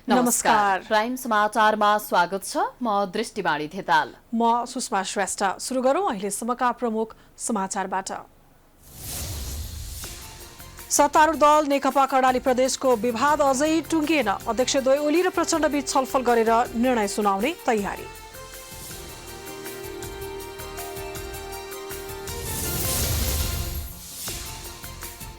नमस्कार। प्राइम समाचारमा स्वागत छ। म दृष्टिवाणी धेताल। म सुषमा श्रेष्ठ। सुरु गरौं अहिलेसम्मका प्रमुख समाचारबाट। सत्तारूढ दल नेकपा कर्णाली प्रदेशको विवाद अझै टुङ्गिएन। अध्यक्ष द्वय ओली र प्रचण्ड बीच छलफल गरेर निर्णय सुनाउने तयारी।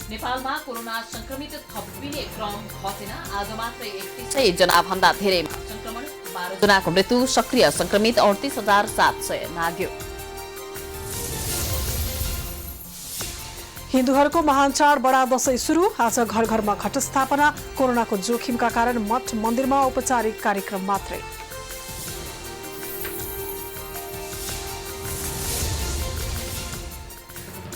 नेपालमा कोरोना संक्रमित थपिने क्रम घटेन। आज मात्रै 3100 जना भन्दा धेरै संक्रमण, 12 जनाको मृत्यु, सक्रिय संक्रमित 38,700 नाग्यो। हिन्दूहरूको महान चाड बडा दशैं सुरु। आज घर घरमा घट स्थापना। कोरोनाको जोखिमका कारण मठ मन्दिरमा औपचारिक कार्यक्रम मात्रै।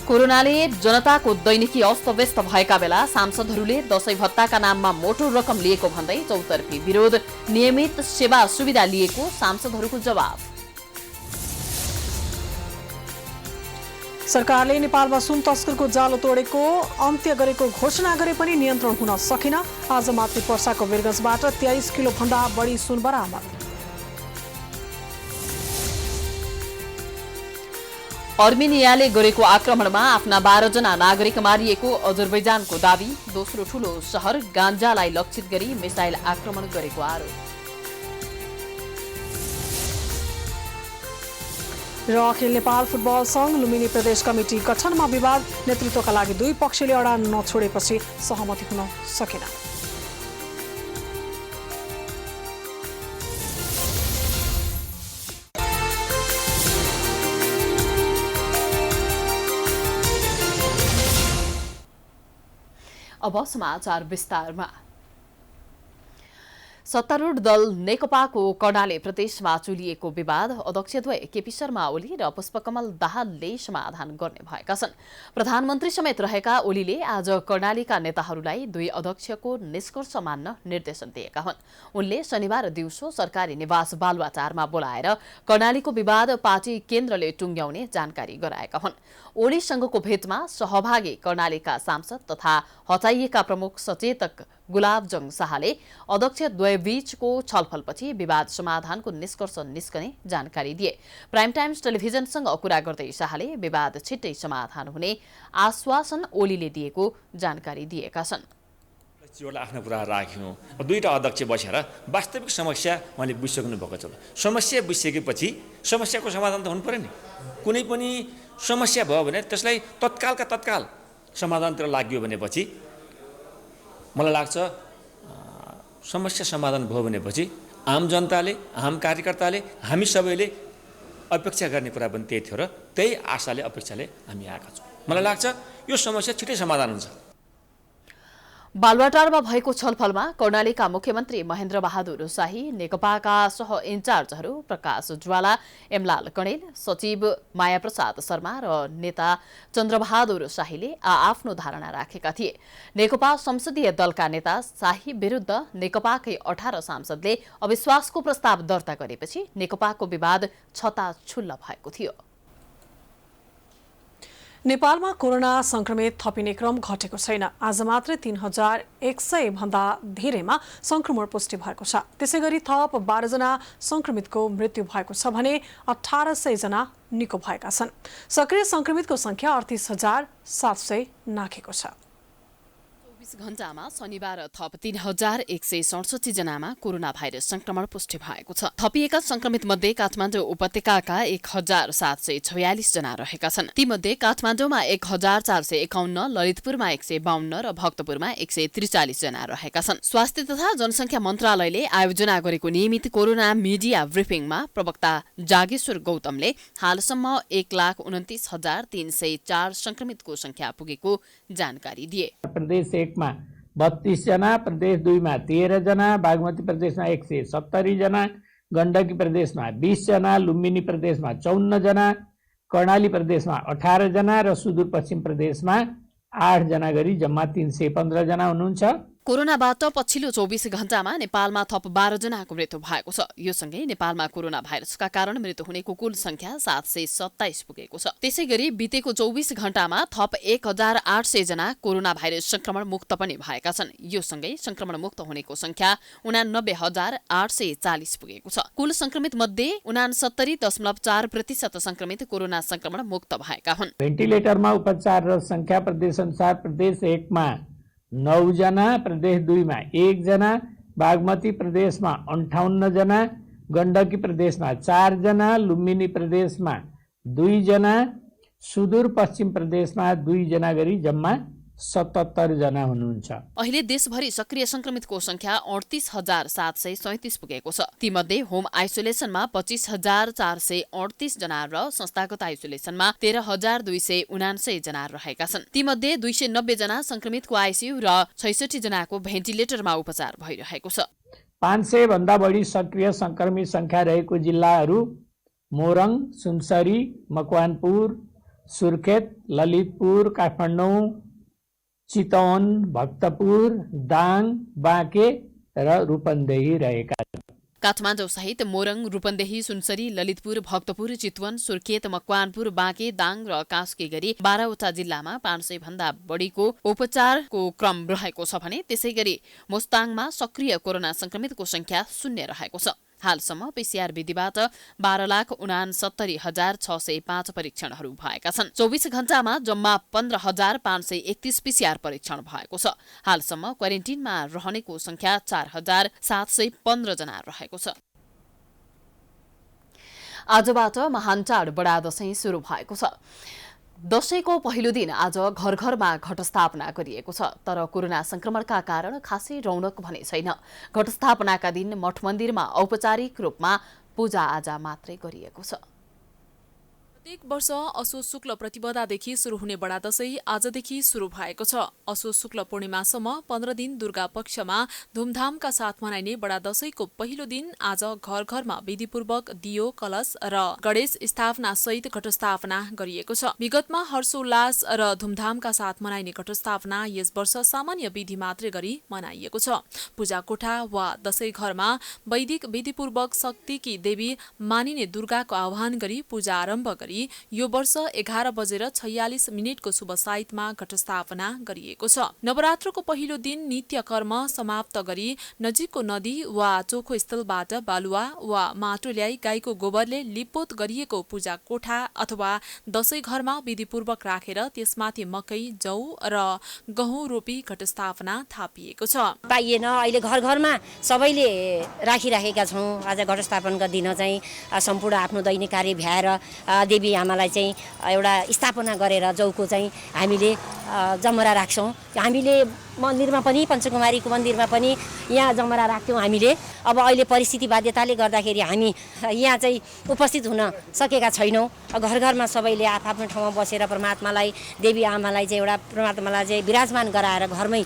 कोरोनाले जनताको दैनिकी अस्तव्यस्त भएका बेला सांसदहरूले दशैं भत्ताका नाममा मोटो रकम लिएको भन्दै चौतर्फी विरोध। नियमित सेवा सुविधा लिएको सांसदहरूको जवाब। सरकारले नेपालमा सुन तस्करको जालो तोडेको अन्त्य गरेको घोषणा गरे पनि नियन्त्रण हुन सकेन। आज मातृ पर्साको वीरगञ्जबाट 23 किलो भन्दा बढी सुन बरामद। अर्मेनियाले गरेको आक्रमणमा आफ्ना 12 जना नागरिक मारिएको अजरबैजानको दावी। दोस्रो ठूलो शहर गान्जालाई लक्षित गरी मिसाइल आक्रमण गरेको आरोप। र अखिल नेपाल फुटबल संघ लुम्बिनी प्रदेश कमिटी गठनमा विवाद। नेतृत्वका लागि दुई पक्षले अडान नछोडेपछि सहमति हुन सकेन। अब समाचार विस्तारमा। सत्तारूढ दल नेकपाको कर्णाली प्रदेशमा चुलिएको विवाद अध्यक्षद्वय केपी शर्मा ओली र पुष्पकमल दाहालले समाधान गर्ने भएका छन्। प्रधानमन्त्री समेत रहेका ओलीले आज कर्णालीका नेताहरूलाई दुई अध्यक्षको निष्कर्ष मान्न निर्देशन दिएका हुन्। उनले शनिबार दिउँसो सरकारी निवास बालुवाटारमा बोलाएर कर्णालीको विवाद पार्टी केन्द्रले टुङ्ग्याउने जानकारी गराएका हुन्। ओलीसँगको भेटमा सहभागी कर्णालीका सांसद तथा हटाइएका प्रमुख सचेतक गुलाबजङ शाहले अध्यक्ष द्वयबीचको छलफलपछि विवाद समाधानको निष्कर्ष निस्कने जानकारी दिए। प्राइम टाइम्स टेलिभिजनसँग कुरा गर्दै शाहले विवाद छिट्टै समाधान हुने आश्वासन ओलीले दिएको जानकारी दिएका छन्। आफ्नो कुरा राख्यौँ। दुईटा अध्यक्ष बसेर वास्तविक समस्या उहाँले बुझिसक्नु भएको छ। समस्या बुझिसकेपछि समस्याको समाधान त हुनु पर्यो नि। कुनै पनि समस्या भयो भने त्यसलाई तत्कालका तत्काल समाधानतिर लाग्यो भनेपछि मलाई लाग्छ समस्या समाधान भयो भनेपछि आम जनताले, आम कार्यकर्ताले, हामी सबैले अपेक्षा गर्ने कुरा पनि त्यही थियो र त्यही आशाले अपेक्षाले हामी आएका छौँ। मलाई लाग्छ यो समस्या छिटै समाधान हुन्छ। बालुवाटारमा भएको छलफलमा कर्णालीका मुख्यमन्त्री महेन्द्र बहादुर शाही, नेकपाका सह इन्चार्जहरू प्रकाश ज्वाला, एमलाल कणेल, सचिव मायाप्रसाद शर्मा र नेता चन्द्रबहादुर शाहीले आफ्नो धारणा राखेका थिए। नेकपा संसदीय दलका नेता शाही विरुद्ध नेकपाकै 18 सांसदले अविश्वासको प्रस्ताव दर्ता गरेपछि नेकपाको विवाद छताछुल्ल भएको थियो। नेपालमा कोरोना संक्रमित थपिने क्रम घटेको छैन। आज मात्र 3100 भन्दा धेरैमा संक्रमण पुष्टि भएको छ। त्यसैगरी थप 12 जना संक्रमितको मृत्यु भएको छ भने 1800 जना निको भएका छन्। सक्रिय संक्रमितको संख्या 38,700 नाघेको छ। 24 घण्टामा शनिबार थप 3167 जनामा कोरोना भाइरस संक्रमण पुष्टि भएको छ। थपिएका संक्रमित मध्ये काठमाडौँ उपत्यकाका 1746 जना रहेका छन्। तीमध्ये काठमाडौँमा 1451, ललितपुरमा 152 र भक्तपुरमा 143 जना रहेका छन्। स्वास्थ्य तथा जनसंख्या मन्त्रालयले आयोजना गरेको नियमित कोरोना मिडिया ब्रिफिङमा प्रवक्ता जागेश्वर गौतमले हालसम्म 1,29,304 संक्रमितको संख्या पुगेको जानकारी दिए। प्रदेश 1 मा 32 जना, प्रदेश 2 मा 13 जना, बागमती प्रदेशमा 170 जना, गण्डकी प्रदेशमा 20 जना, लुम्बिनी प्रदेशमा 54 जना, कर्णाली प्रदेशमा 18 जना र सुदूरपश्चिम प्रदेशमा 8 जना गरी जम्मा 315 जना हुनुहुन्छ। कोरोनाबाट पछिल्लो 24 घण्टामा नेपालमा थप 12 जनाको मृत्यु भएको छ। यो सँगै नेपालमा कोरोना भाइरसका कारण मृत्यु हुनेको कुल संख्या 727 पुगेको छ। त्यसैगरी बितेको 24 घण्टामा थप 1800 जना कोरोना भाइरस संक्रमण मुक्त पनि भएका छन्। यो सँगै संक्रमण मुक्त हुनेको संख्या 89,840 पुगेको छ। कुल संक्रमित मध्ये 69.4% संक्रमित कोरोना संक्रमण मुक्त भएका हुन्। भेन्टिलेटरमा उपचाररत संख्या प्रदेश अनुसार प्रदेश 1 मा 9 जना, प्रदेश 2 मा 1 जना, बागमती प्रदेशमा 58 जना, गण्डकी प्रदेशमा 4 जना, लुम्बिनी प्रदेशमा 2 जना, सुदूरपश्चिम प्रदेशमा 2 जना गरी जम्मा 77 जना हुनुहुन्छ। अहिले देशभरि सक्रिय संक्रमितको संख्या 38,737 पुगेको छ। तीमध्ये होम आइसोलेसनमा 25,438 जना र संस्थागत आइसोलेसनमा 13,279 जना रहेका छन्। तीमध्ये 290 जना संक्रमितको आइसियु र 66 जनाको भेन्टिलेटरमा उपचार भइरहेको छ। 500 भन्दा बढी सक्रिय संक्रमित संख्या रहेको जिल्लाहरू मोरङ, सुनसरी, मकवानपुर, सुर्खेत, ललितपुर, काठमाडौँ, चितवन, भक्तपुर, दाङ, बाँके र रूपन्देही रहेका छन्। काठमाडौँ सहित मोरङ, रूपन्देही, सुनसरी, ललितपुर, भक्तपुर, चितवन, सुर्खेत, मकवानपुर, बाँके, दाङ र कास्की गरी 12वटा जिल्लामा 500 भन्दा बढीको उपचारको क्रम रहेको छ भने त्यसैगरी मोस्ताङमा सक्रिय कोरोना संक्रमितको संख्या 0 रहेको छ। हालसम्म पीसीआर विधिबाट 12,69,605 परीक्षणहरू भएका छन्। 24 घण्टामा जम्मा 15,531 पीसीआर परीक्षण भएको छ। हालसम्म क्वारेन्टिनमा रहनेको संख्या 4,715 जना रहेको छ। आजबाट महान चाड बडा दशैं सुरु भएको छ। दशैंको पहिलो दिन आज घर घरमा घटस्थापना गरिएको छ। तर कोरोना संक्रमणका कारण खासै रौनक भने छैन। घटस्थापनाका दिन मठ मन्दिरमा औपचारिक रूपमा पूजाआजा मात्रै गरिएको छ। प्रत्येक वर्ष असोज शुक्ल प्रतिपदादेखि सुरु हुने बडा दशैं आजदेखि सुरु भएको छ। असोज शुक्ल पूर्णिमासम्म 15 दिन दुर्गा पक्षमा धुमधामका साथ मनाइने बडा दशैंको पहिलो दिन आज घर घरमा विधिपूर्वक दियो, कलश र गणेश स्थापना सहित घटस्थापना गरिएको छ। विगतमा हर्षोल्लास र धुमधामका साथ मनाइने घटस्थापना यस वर्ष सामान्य विधि मात्रै गरी मनाइएको छ। पूजा कोठा वा दशैं घरमा वैदिक विधिपूर्वक शक्तिकी देवी मानिने दुर्गाको आह्वान गरी पूजा आरम्भ गरी यो वर्ष 11:46 को शुभ साइतमा घटस्थापना गरिएको छ। नवरात्रको पहिलो दिन नित्य कर्म समाप्त गरी नजिकको नदी वा चोखो स्थलबाट बालुवा वा माटो ल्याई गाईको गोबरले लिपोत गरिएको पूजा कोठा अथवा दशैं घरमा विधिपूर्वक राखेर त्यसमाथि मकै, जौ र गहुँ रोपी घटस्थापना थापिएको छ। पाइएन, अहिले घर घरमा सबैले राखिराखेका छौँ। आज घटस्थापनका दिन चाहिँ सम्पूर्ण आफ्नो दैनिक कार्य भ्याएर देवी आमालाई चाहिँ एउटा स्थापना गरेर जौको चाहिँ हामीले जमरा राख्छौँ। हामीले मन्दिरमा पनि पञ्चकुमारीको मन्दिरमा पनि यहाँ जमरा राख्थ्यौँ हामीले। अब अहिले परिस्थिति बाध्यताले गर्दाखेरि हामी यहाँ चाहिँ उपस्थित हुन सकेका छैनौँ। घर घरमा सबैले आफ्नो ठाउँमा बसेर परमात्मालाई, देवी आमालाई चाहिँ एउटा परमात्मालाई चाहिँ विराजमान गराएर घरमै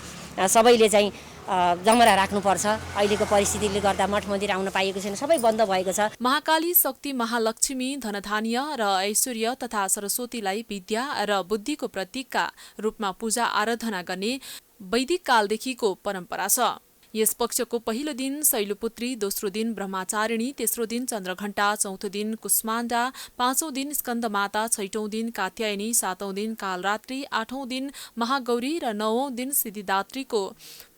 सबैले चाहिँ जमरा राख्नुपर्छ। अहिलेको परिस्थितिले गर्दा मठ मन्दिर आउन पाइएको छैन, सबै बन्द भएको छ। महाकाली शक्ति, महालक्ष्मी, धनधान्य र ऐश्वर्य तथा सरस्वतीलाई विद्या र बुद्धिको प्रतीकका रूपमा पूजा आराधना गर्ने वैदिक कालदेखिको परम्परा छ। यस पक्षको पहिलो दिन शैलपुत्री, दोस्रो दिन ब्रह्मचारिणी, तेस्रो दिन चन्द्रघण्टा, चौथो दिन कुष्माण्डा, पाँचौं दिन स्कन्दमाता, छैटौं दिन कात्यायनी, सातौं दिन कालरात्रि, आठौं दिन महागौरी र नवौं दिन सिद्धिदात्रीको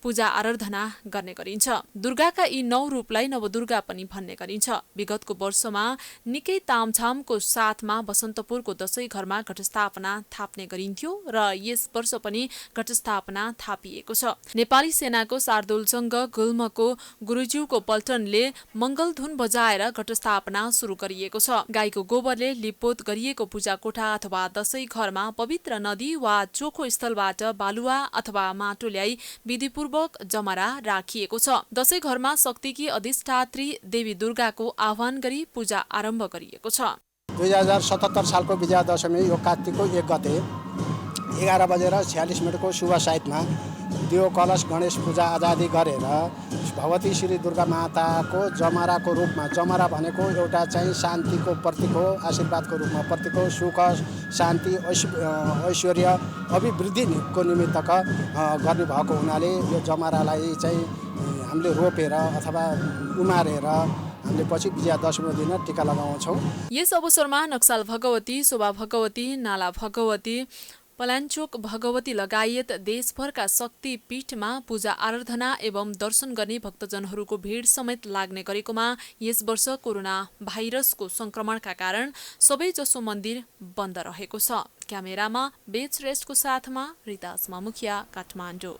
पूजा आराधना गर्ने गरिन्छ। दुर्गाका यी 9 रूपलाई नवदुर्गा पनि भन्ने गरिन्छ। विगतको वर्षमा निकै तामझामको साथमा बसन्तपुरको दशैं घरमा घटस्थापना थाप्ने गरिन्थ्यो र यस वर्ष पनि घटस्थापना थापिएको छ। नेपाली सेनाको शार्दुलजंग गुल्मको गुरुज्यूको पल्टनले मंगलधुन बजाएर घटस्थापना सुरु गरिएको छ। गाईको गोबरले लिपोत गरिएको पूजा कोठा अथवा दशैं घरमा पवित्र नदी वा चोखो स्थलबाट बालुवा अथवा माटो ल्याई विधिपूर्वक जमरा राखिएको छ। दशैं घरमा शक्तिकी अधिष्ठात्री देवी दुर्गाको आह्वान गरी पूजा आरम्भ गरिएको छ। 2077 सालको विजया दशमी यो कार्तिकको 1 गते 11:46 शुभ साइतमा दियो कलश गणेश पूजा आजादी गरेर भगवती श्री दुर्गा माताको जमराको रूपमा, जमरा भनेको एउटा चाहिँ शान्तिको प्रतीक हो, आशीर्वादको रूपमा प्रतीक हो, सुख शान्ति ऐश्वर्य अभिवृद्धिको निमित्तक गर्ने भएको हुनाले यो जमरालाई चाहिँ हामीले रोपेर अथवा उमारेर हामीले पछि विजयादशमी दिन टीका लगाउँछौँ। यस अवसरमा नक्साल भगवती, शोभा भगवती, नाला भगवती, पलाञ्चोक भगवती लगायत देशभरका शक्ति पीठमा पूजा आराधना एवं दर्शन गर्ने भक्तजनहरूको भिड समेत लाग्ने गरेकोमा यस वर्ष कोरोना भाइरसको संक्रमणका कारण सबैजसो मन्दिर बन्द रहेको छ। क्यामेरामा बेच श्रेष्ठको साथमा रिताजमा मुखिया, काठमाडौँ।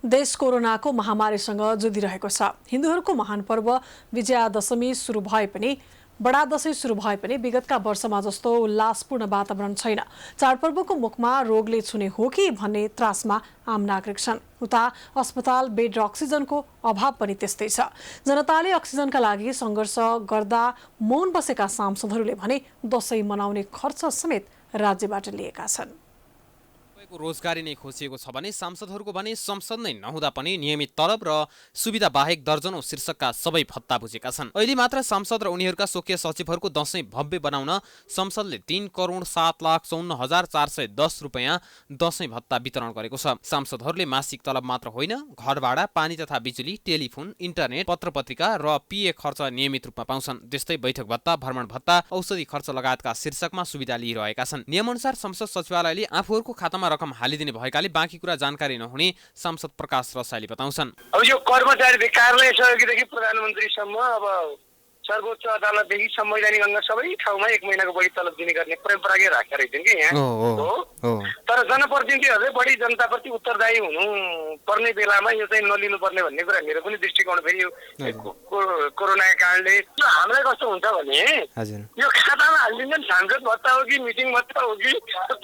देश कोरोनाको महामारीसँग जुधिरहेको छ। हिन्दूहरूको महान पर्व विजयादशमी सुरु भए पनि, बडा दशैं सुरु भए पनि विगतका वर्षमा जस्तो उल्लासपूर्ण वातावरण छैन। चाडपर्वको मुखमा रोगले छुने हो कि भन्ने त्रासमा आम नागरिक छन्। उता अस्पताल बेड र अक्सिजनको अभाव पनि त्यस्तै छ। जनताले अक्सिजनका लागि सङ्घर्ष गर्दा मौन बसेका सांसदहरूले भने दशैं मनाउने खर्च समेत राज्यबाट लिएका छन्। रोजगारी नै खोजिएको छ भने सांसदहरूको भने संसद नै नहुँदा पनि नियमित तलब र सुविधा बाहेक दर्जनौं शीर्षकका सबै भत्ता बुझेका छन्। अहिले मात्र सांसद र उनीहरूका स्वकीय सचिवहरूको दशैं भव्य बनाउन संसदले 3,07,54,410 रुपैयाँ दशैं भत्ता वितरण गरेको छ। सांसदहरूले मासिक तलब मात्र होइन, घर भाडा, पानी तथा बिजुली, टेलिफोन, इन्टरनेट, पत्र पत्रिका र पिए खर्च नियमित रूपमा पाउँछन्। त्यस्तै बैठक भत्ता, भ्रमण भत्ता, औषधि खर्च लगायतका शीर्षकमा सुविधा लिइरहेका छन्। नियमअनुसार संसद सचिवालयले आफूहरूको खातामा रकम हालिदिने भएकाले बाँकी कुरा जानकारी नहुने सांसद प्रकाश रसाइली बताउँछन्। अब यो कर्मचारी कार्यालय सहयोगीदेखि प्रधानमन्त्रीसम्म, अब सर्वोच्च अदालतदेखि संवैधानिक अङ्ग सबै ठाउँमा 1 महिनाको बढी तलब दिने गर्ने परम्पराकै राखेका रहेछन् कि यहाँ हो। तर जनप्रतिनिधिहरूले बढी जनताप्रति उत्तरदायी हुनु पर्ने बेलामा यो चाहिँ नलिनु पर्ने भन्ने कुरा मेरो पनि दृष्टिकोण। फेरि यो कोरोनाका कारणले हामीलाई कस्तो हुन्छ भने यो खातामा हालिदिन्छ, सांसद भत्ता हो कि मिटिङ भत्ता हो कि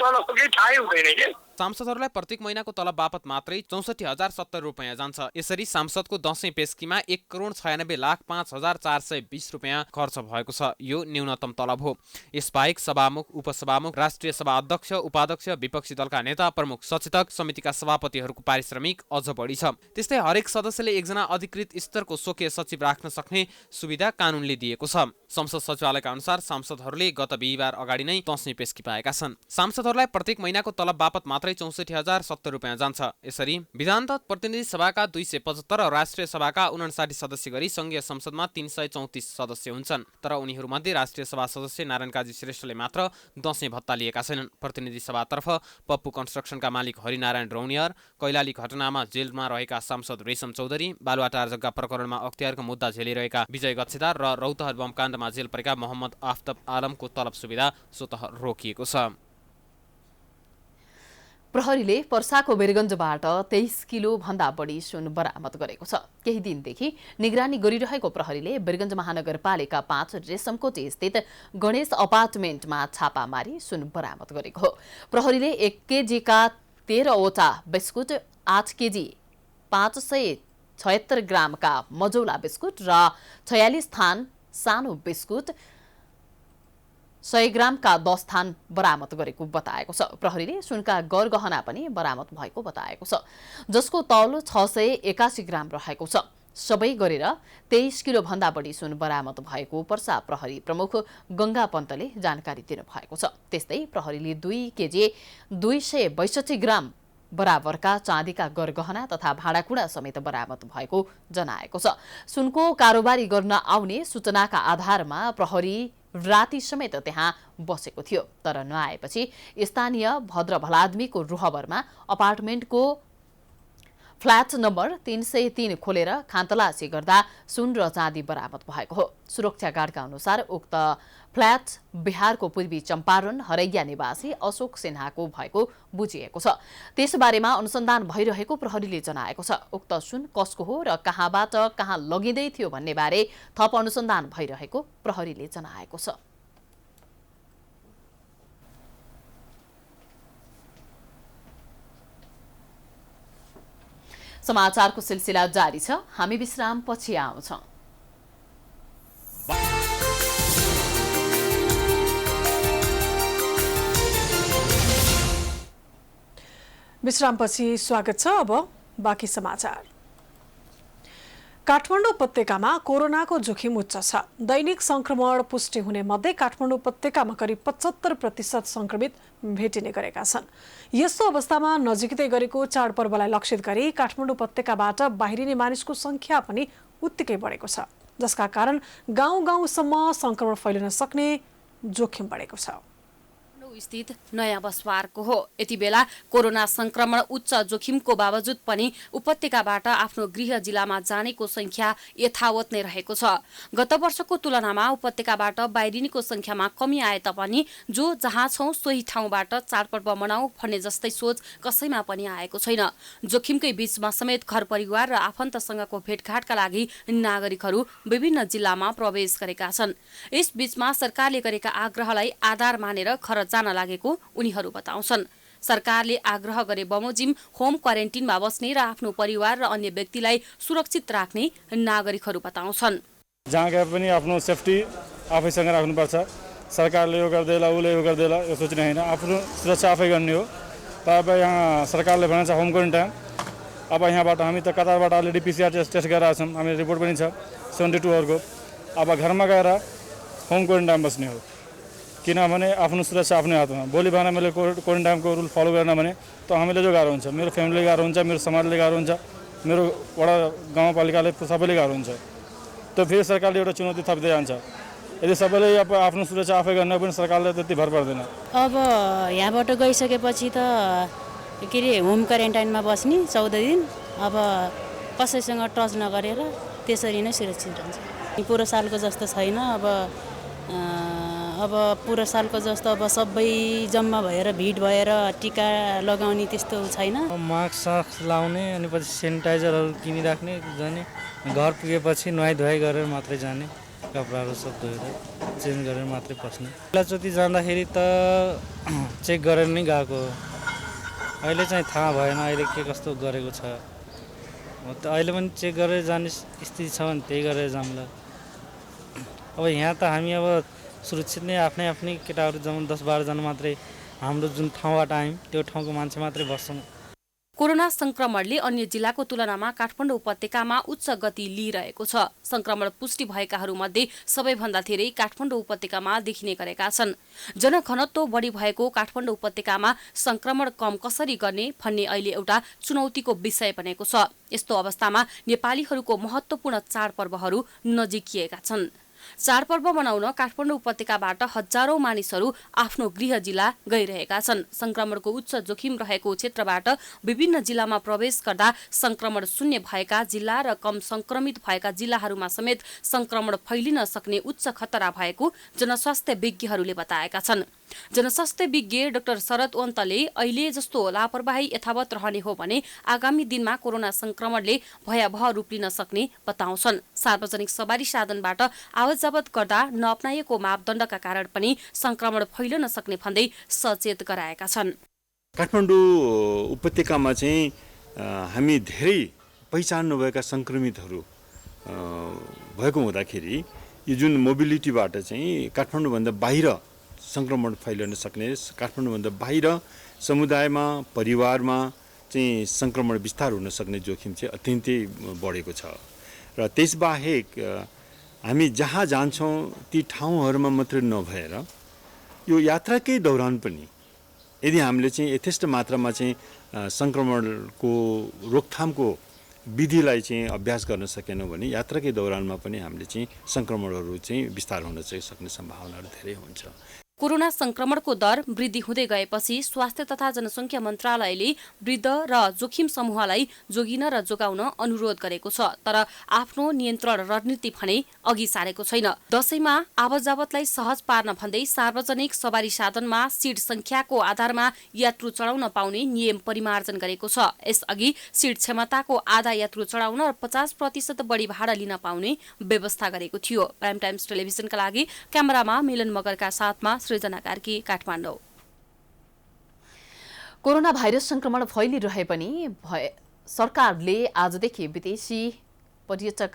तलब हो कि थाहै हुँदैन के। सांसदहरूलाई प्रत्येक महिनाको तलब बापत मात्रै 64,070 रुपैयाँ जान्छ। यसरी सांसदको दशैं पेस्कीमा 1,96,05,420 रुपैयाँ खर्च भएको छ। यो न्यूनतम तलब हो। यसबाहेक सभामुख, उपसभामुख, राष्ट्रिय सभा अध्यक्ष, उपाध्यक्ष, विपक्षी दलका नेता, प्रमुख सचेतक, समितिका सभापतिहरूको पारिश्रमिक अझ बढी छ। त्यस्तै हरेक सदस्यले एकजना अधिकृत स्तरको स्वकीय सचिव राख्न सक्ने सुविधा कानूनले दिएको छ। संसद सचिवालयका अनुसार सांसदहरूले गत बिहीबार अगाडि नै दशैं पेस्की पाएका छन्। सांसदहरूलाई प्रत्येक महिनाको तलब बापत मात्रै 64,070 रुपैयाँ जान्छ। यसरी विधान तथा प्रतिनिधि सभाका 275 र राष्ट्रिय सभाका 59 सदस्य गरी संघीय संसदमा 334 सदस्य हुन्छन्। तर उनीहरूमध्ये राष्ट्रिय सभा सदस्य नारायण काजी श्रेष्ठले मात्र दशैं भत्ता लिएका छैनन्। प्रतिनिधि सभातर्फ पप्पू कन्स्ट्रक्सनका मालिक हरिनारायण रौनियार, कैलाली घटनामा जेलमा रहेका सांसद रेशम चौधरी, बालुवाटार जग्गा प्रकरणमा अख्तियारको मुद्दा झेलिरहेका विजय गच्छेदार र रौतहट बम काण्डमा जेल परेका मोहम्मद आफ्ताब आलमको तलब सुविधा स्वतः रोकिएको छ। प्रहरीले पर्साको बेरगञ्जबाट 23 किलो भन्दा बढी सुन बरामद गरेको छ। केही दिनदेखि निगरानी गरिरहेको प्रहरीले बेरगञ्ज महानगरपालिका 5 रेशमकोटी स्थित गणेश अपार्टमेन्टमा छापा मारी सुन बरामद गरेको हो। प्रहरीले 1 केजीका 13वटा बिस्कुट, 8 केजी 576 ग्रामका मजौला बिस्कुट र 46 थान सानो बिस्कुट, 100 ग्रामका 10 थान बरामद गरेको बताएको छ। प्रहरीले सुनका गरगहना पनि बरामद भएको बताएको छ, जसको तौल 681 ग्राम रहेको छ। सबै गरेर 23 किलो भन्दा बढी सुन बरामद भएको पर्सा प्रहरी प्रमुख गंगा पन्तले जानकारी दिनुभएको छ। त्यस्तै प्रहरीले 2 केजी 262 ग्राम बराबरका चाँदीका गरगहना तथा भाँडाकुँडा समेत बरामद भएको जनाएको छ। सुनको कारोबारी गर्न आउने सूचनाका आधारमा प्रहरी राति समेत त्यहाँ बसेको थियो। तर नआएपछि स्थानीय भद्र भलाद्मीको रुहबरमा अपार्टमेन्टको फ्ल्याट नम्बर 303 खोलेर खानतलासी गर्दा सुन र चाँदी बरामद भएको हो। सुरक्षा गार्डका अनुसार उक्त फ्ल्याट बिहारको पूर्वी चम्पारण हरैया निवासी अशोक सिन्हाको भएको बुझिएको छ। त्यसबारेमा अनुसन्धान भइरहेको प्रहरीले जनाएको छ। उक्त सुन कसको हो र कहाँबाट कहाँ लगिँदै थियो भन्ने बारे थप अनुसन्धान भइरहेको प्रहरीले जनाएको छ। समाचारको सिलसिला जारी छ। हामी विश्राम पछि आउँछौं। विश्रामपछि स्वागत छ। अब बाँकी समाचार। काठमाडौँ उपत्यकामा कोरोनाको जोखिम उच्च छ। दैनिक संक्रमण पुष्टि हुने मध्ये काठमाडौँ उपत्यकामा करिब 75% संक्रमित भेटिने गरेका छन्। यस्तो अवस्थामा नजिकै गरेको चाडपर्वलाई लक्षित गरी काठमाडौँ उपत्यकाबाट बाहिरिने मानिसको संख्या पनि उत्तिकै बढेको छ, जसका कारण गाउँ-गाउँसम्म संक्रमण फैलिन सक्ने जोखिम बढेको छ। स्थित नयाँ बसवारको हो। यति बेला कोरोना संक्रमण उच्च जोखिमको बावजुद पनि उपत्यकाबाट आफ्नो गृह जिल्लामा जानेको संख्या यथावत नै रहेको छ। गत वर्षको तुलनामा उपत्यकाबाट बाहिरिनेको संख्यामा कमी आए तापनि जो जहाँ छौं सोही ठाउँबाट चाडपर्व मनाऊ भन्ने जस्तै सोच कसैमा पनि आएको छैन। जोखिमकै बीचमा समेत घर परिवार र आफन्तसँगको भेटघाटका लागि नागरिकहरू विभिन्न जिल्लामा प्रवेश गरेका छन्। यस बीचमा सरकारले गरेका आग्रहलाई आधार मानेर घर जान लागेको उनीहरू बताउँछन्। सरकारले आग्रह गरे बमोजिम होम क्वारेन्टिनमा बस्ने र आफ्नो परिवार र अन्य व्यक्तिलाई सुरक्षित राख्ने नागरिकहरू बताउँछन्। जहाँ गए पनि आफ्नो सेफ्टी आफैसँग राख्नुपर्छ। सरकारले यो गर्दैला उसले यो गर्दैला यो सोच्ने होइन, आफ्नो सुरक्षा आफै गर्ने हो। तर अब यहाँ सरकारले भनेको छ होम क्वारेन्टाइन। अब यहाँबाट हामी त कतारबाट अलरेडी PCR टेस्ट गरिरहेको छौँ, हामी रिपोर्ट पनि छ 72 आवरको। अब घरमा गएर होम क्वारेन्टाइन बस्ने हो, किनभने आफ्नो सुरक्षा आफ्नै हातमा। भोलि बिहान मैले क्वारेन्टाइनको रुल फलो गरेन भने त हामीलाई जो गाह्रो हुन्छ, मेरो फ्यामिलीले गाह्रो हुन्छ, मेरो समाजले गाह्रो हुन्छ, मेरो वडा गाउँपालिकाले सबैले गाह्रो हुन्छ। त फेरि सरकारले एउटा चुनौती थप्दै जान्छ। यदि सबैले अब आफ्नो सुरक्षा आफै गर्न पनि सरकारले त्यति भर पर्दैन। अब यहाँबाट गइसकेपछि त के अरे होम क्वारेन्टाइनमा बस्ने 14 दिन। अब कसैसँग टच नगरेर त्यसरी नै सुरक्षित रहन्छ। पुरो सालको जस्तो छैन। अब पुरो सालको जस्तो अब सबै जम्मा भएर भिड भएर टिका लगाउने त्यस्तो छैन। मास्क लाउने अनि पछि सेनिटाइजरहरू किनिराख्ने, जाने घर पुगेपछि नुहाइधुवाइ गरेर मात्रै जाने, कपडाहरू सब धोएर चेन्ज गरेर मात्रै पस्ने। पहिलाचोटि जाँदाखेरि त चेक गरेर नै गएको हो। अहिले चाहिँ थाहा भएन अहिले के कस्तो गरेको छ। अहिले पनि चेक गरेर जाने स्थिति छ भने त्यही गरेर जाउँला। अब यहाँ त हामी अब सुरक्षित नै आफ्नै केटाहरू जम्मा 10-12 जना मात्रै हाम्रो जुन ठाउँबाट आयौँ त्यो ठाउँको मान्छे मात्रै बस्छौँ। कोरोना संक्रमणले अन्य जिल्लाको तुलनामा काठमाडौँ उपत्यकामा उच्च गति लिइरहेको छ। संक्रमण पुष्टि भएकाहरू मध्ये सबैभन्दा धेरै काठमाडौँ उपत्यकामा देखिने गरेका छन्। जनघनत्व बढी भएको काठमाडौँ उपत्यकामा संक्रमण कम कसरी गर्ने भन्ने अहिले एउटा चुनौतीको विषय बनेको छ। यस्तो अवस्थामा नेपालीहरूको महत्त्वपूर्ण चाडपर्वहरू नजिकिएका छन्। चाडपर्व मनाउन काठमाडौँ उपत्यकाबाट हजारौं मानिसहरू आफ्नो गृह जिल्ला गइरहेका छन्। संक्रमणको उच्च जोखिम रहेको क्षेत्रबाट विभिन्न जिल्लामा प्रवेश गर्दा संक्रमण शून्य भएका जिल्ला र कम संक्रमित भएका जिल्लाहरूमा समेत संक्रमण फैलिन सक्ने उच्च खतरा भएको जनस्वास्थ्य विज्ञहरूले बताएका छन्। जनस्वास्थ्य विज्ञ डाक्टर शरद ओन्तले अहिले जस्तो लापरवाही यथावत रहने हो भने आगामी दिनमा कोरोना संक्रमणले भयावह रूप लिन सक्ने बताउँछन्। सार्वजनिक सवारी साधनबाट आवतजावत गर्दा नअपनाइएको मापदण्डका कारण पनि संक्रमण फैलन सक्ने भन्दै सचेत गराएका छन्। काठमाडौँ उपत्यकामा चाहिँ हामी धेरै पहिचान नभएका संक्रमितहरू भएको हुँदाखेरि यो जुन मोबिलिटीबाट चाहिँ काठमाडौँभन्दा बाहिर संक्रमण फैलन सक्ने, काठमाडौँभन्दा बाहिर समुदायमा परिवारमा चाहिँ संक्रमण विस्तार हुन सक्ने जोखिम चाहिँ अत्यन्तै बढेको छ। र त्यसबाहेक हामी जहाँ जान्छौँ ती ठाउँहरूमा मात्रै नभएर यो यात्राकै दौरान पनि यदि हामीले चाहिँ यथेष्ट मात्रामा चाहिँ संक्रमणको रोकथामको विधिलाई चाहिँ अभ्यास गर्न सकेनौँ भने यात्राकै दौरानमा पनि हामीले चाहिँ संक्रमणहरू चाहिँ विस्तार हुन चाहिँ सक्ने सम्भावनाहरू धेरै हुन्छ। कोरोना संक्रमणको दर वृद्धि हुँदै गएपछि स्वास्थ्य तथा जनसङ्ख्या मन्त्रालयले वृद्ध र जोखिम समूहलाई जोगिन र जोगाउन अनुरोध गरेको छ। तर आफ्नो नियन्त्रण रणनीति भने अघि सारेको छैन। दशैंमा आवतजावतलाई सहज पार्न भन्दै सार्वजनिक सवारी साधनमा सीट संख्याको आधारमा यात्रु चढाउन पाउने नियम परिमार्जन गरेको छ। यसअघि सीट क्षमताको आधा यात्रु चढाउन र 50% बढी भाडा लिन पाउने व्यवस्था गरेको थियो। प्राइम टाइम्स टेलिभिजनका लागि क्यामेरामा मिलन मगरका साथमा सृजना कार्की, काठमाडौँ। कोरोना भाइरस संक्रमण फैलिरहे पनि सरकारले आजदेखि विदेशी पर्यटक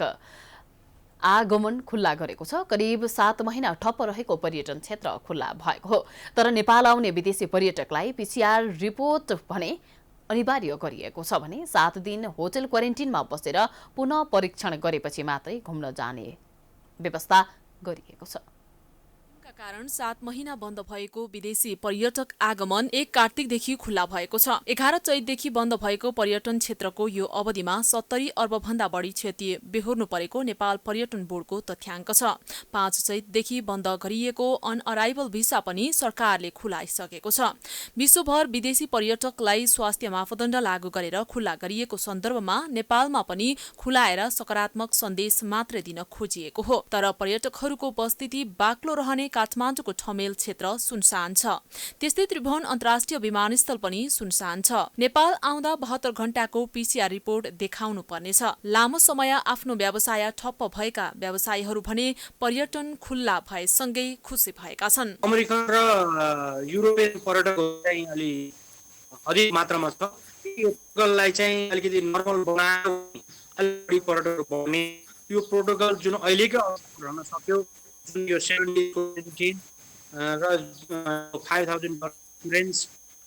आगमन खुल्ला गरेको छ। करिब 7 महिना ठप्प रहेको पर्यटन क्षेत्र खुल्ला भएको हो। तर नेपाल आउने विदेशी पर्यटकलाई PCR रिपोर्ट भने अनिवार्य गरिएको छ भने 7 दिन होटल क्वारेन्टिनमा बसेर पुनः परीक्षण गरेपछि मात्रै घुम्न जाने व्यवस्था गरिएको छ। कारण 7 महिना बन्द भएको विदेशी पर्यटक आगमन 1 कार्तिकदेखि खुल्ला भएको छ। 11 चैतदेखि बन्द भएको पर्यटन क्षेत्रको यो अवधिमा 70 अर्ब भन्दा बढी क्षति बेहोर्नु परेको नेपाल पर्यटन बोर्डको तथ्याङ्क छ। 5 चैतदेखि बन्द गरिएको अनअराइभल भिसा पनि सरकारले खुलाइसकेको छ। विश्वभर विदेशी पर्यटकलाई स्वास्थ्य मापदण्ड लागू गरेर खुल्ला गरिएको सन्दर्भमा नेपालमा पनि खुलाएर सकारात्मक सन्देश मात्रै दिन खोजिएको हो। तर पर्यटकहरूको उपस्थिति बाक्लो रहने काठमाडौँको ठमेल क्षेत्र सुनसान छ। त्यस्तै त्रिभुवन अन्तर्राष्ट्रिय विमानस्थल पनि सुनसान छ। नेपाल आउँदा 72 घण्टाको PCR रिपोर्ट देखाउनु पर्नेछ। लामो समय आफ्नो व्यवसाय ठप्प भएका व्यवसायीहरू भने पर्यटन खुल्ला भएसँगै खुसी भएका छन्। अमेरिकन र युरोपियन पर्यटकहरू चाहिँ अलि अधिक मात्रामा छ। यो प्रोटोकललाई चाहिँ अलिकति नर्मल बनाएर अलि बढी पर्यटकहरू पाउने यो प्रोटोकल जुन अहिलेकै अवस्थामा रहन सक्यो, जुन यो 7 डे क्वारेन्टाइन र 5000 रेन्ज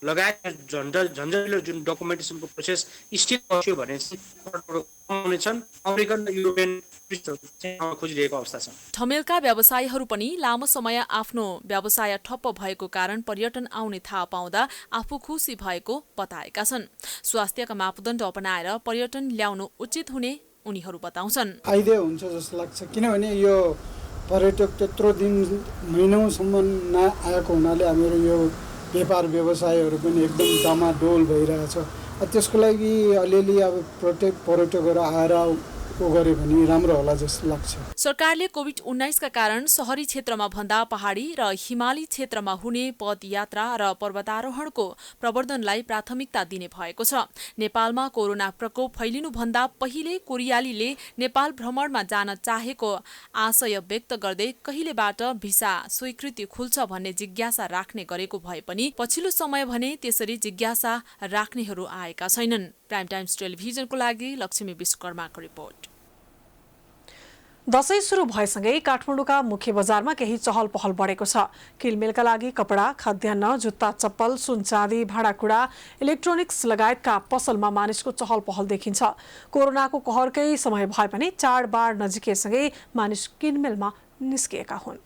लगायत झन्झटिलो जुन डकुमेन्टेसनको प्रोसेस स्टिल बस्यो भने चाहिँ छन्। अमेरिकन र युरोपियन टुरिस्टहरू चाहिँ खोजिरहेको अवस्था छ। ठमेलका व्यवसायीहरू पनि लामो समय आफ्नो व्यवसाय ठप्प भएको कारण पर्यटन आउने थाहा पाउँदा आफू खुसी भएको बताएका छन्। स्वास्थ्यका मापदण्ड अपनाएर पर्यटन ल्याउनु उचित हुने उनीहरू बताउँछन्। फाइदा हुन्छ जस्तो लाग्छ, किनभने यो पर्यटक त्यत्रो दिन महिनौसम्म नआएको हुनाले हाम्रो यो व्यापार व्यवसायहरू पनि एकदम डमाडोल भइरहेछ। त्यसको लागि अलिअलि अब पर्यटकहरू आएर गरे भने राम्रो होला जस्तो लाग्छ। सरकारले कोभिड-19 का कारण शहरी क्षेत्रमा भन्दा पहाडी र हिमाली क्षेत्रमा हुने पदयात्रा र पर्वतारोहणको प्रवर्धनलाई प्राथमिकता दिने भएको छ। नेपालमा कोरोना प्रकोप फैलिनु भन्दा पहिले कोरियालीले नेपाल भ्रमणमा जान चाहेको आशय व्यक्त गर्दै कहिलेबाट भिसा स्वीकृति खुल्छ भन्ने जिज्ञासा राख्ने गरेको भए पनि पछिल्लो समय भने त्यसरी जिज्ञासा राख्नेहरू आएका छैनन्। प्राइम टाइम्स टेलिभिजनको लागि लक्ष्मी विश्वकर्माको रिपोर्ट। दशैं सुरु भएसँगै काठमाडौँका मुख्य बजारमा केही चहल पहल बढेको छ। किलमेलका लागि कपडा, खाद्यान्न, जुत्ता, चप्पल, सुन चाँदी, भाँडाकुँडा, इलेक्ट्रोनिक्स लगायतका पसलमा मानिसको चहल पहल देखिन्छ। कोरोनाको कहरकै समय भए पनि चाडबाड नजिकैसँगै मानिस किनमेलमा निस्किएका हुन्।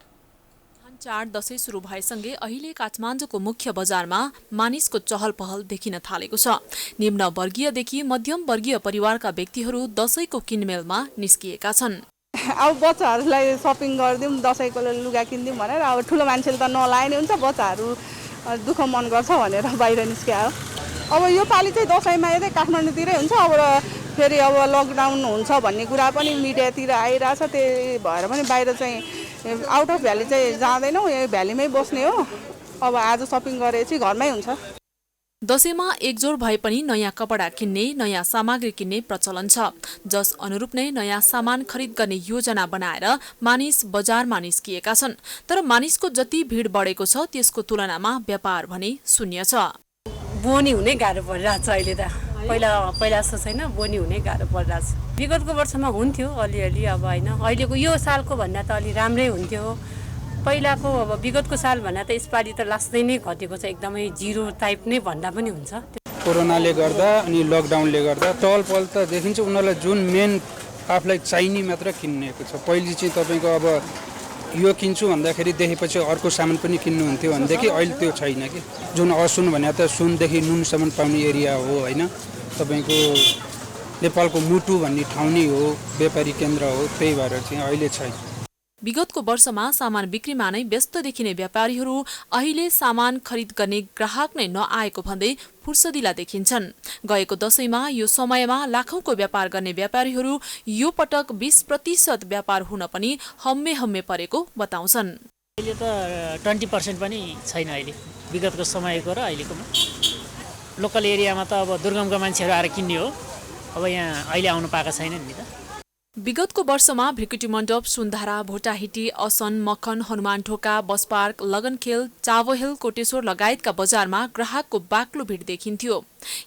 चाड दशैं सुरु भएसँगै अहिले काठमाडौँको मुख्य बजारमा मानिसको चहल पहल देखिन थालेको छ। निम्न वर्गीयदेखि मध्यम वर्गीय परिवारका व्यक्तिहरू दशैंको किनमेलमा निस्किएका छन्। अब बच्चाहरूलाई सपिङ गरिदिउँ, दसैँको लुगा किनिदिउँ भनेर अब ठुलो मान्छेले त नलाए नि हुन्छ, बच्चाहरू दुःख मन गर्छ भनेर बाहिर निस्क्यो। अब यो पालि चाहिँ दसैँमा यतै काठमाडौँतिरै हुन्छ। अब फेरि अब लकडाउन हुन्छ भन्ने कुरा पनि मिडियातिर आइरहेछ, त्यही भएर पनि बाहिर चाहिँ आउट अफ भ्याली चाहिँ जाँदैनौँ, यही भ्यालीमै बस्ने हो। अब आज सपिङ गरेपछि घरमै हुन्छ। दशैंमा एकजोर भए पनि नयाँ कपडा किन्ने, नयाँ सामग्री किन्ने प्रचलन छ। जस अनुरूप नै नयाँ सामान खरिद गर्ने योजना बनाएर मानिस बजारमा निस्किएका छन्। तर मानिसको जति भिड बढेको छ त्यसको तुलनामा व्यापार भने शून्य छ। बोनी हुनै गाह्रो परिरहेछ अहिले त। पहिला जस्तो छैन, बोनी हुनै गाह्रो परिरहेछ। विगतको वर्षमा हुन्थ्यो अलिअलि, अब होइन अहिलेको यो सालको भन्दा त अलि राम्रै हुन्थ्यो। पहिलाको अब विगतको साल भन्दा त यसपालि त लास्दै नै घटेको छ, एकदमै जिरो टाइप नै भन्दा पनि हुन्छ। कोरोनाले गर्दा अनि लकडाउनले गर्दा चहल पहल त देखिन्छ। उनीहरूलाई जुन मेन आफूलाई चाहिने मात्र किन्नेको छ। पहिले चाहिँ तपाईँको अब यो किन्छु भन्दाखेरि देखेपछि अर्को सामान पनि किन्नुहुन्थ्यो भनेदेखि अहिले त्यो छैन कि। जुन असुन भने त सुनदेखि नुनसम्म पाउने एरिया हो होइन, तपाईँको नेपालको मुटु भन्ने ठाउँ नै हो, व्यापारी केन्द्र हो, त्यही भएर चाहिँ अहिले छैन। विगतको वर्षमा सामान बिक्रीमा नै व्यस्त देखिने व्यापारीहरू अहिले सामान खरिद गर्ने ग्राहक नै नआएको भन्दै फुर्सदिला देखिन्छन्। गएको दशैंमा यो समयमा लाखौंको व्यापार गर्ने व्यापारीहरू यो पटक 20% व्यापार हुन पनि हम्मे परेको बताउँछन्। अहिले त 20% पनि छैन अहिले विगतको समयको र अहिलेकोमा। लोकल एरियामा त अब दुर्गमका मान्छेहरू आएर किन्ने हो, अब यहाँ अहिले आउनु पाएका छैनन् नि त। विगतको वर्षमा भ्रिकुटी मण्डप, सुन्धारा, भोटाहिटी, असन, मखन, हनुमान ढोका, बस पार्क, लगनखेल, चावहिल, कोटेश्वर लगायतका बजारमा ग्राहकको बाक्लो भिड देखिन्थ्यो।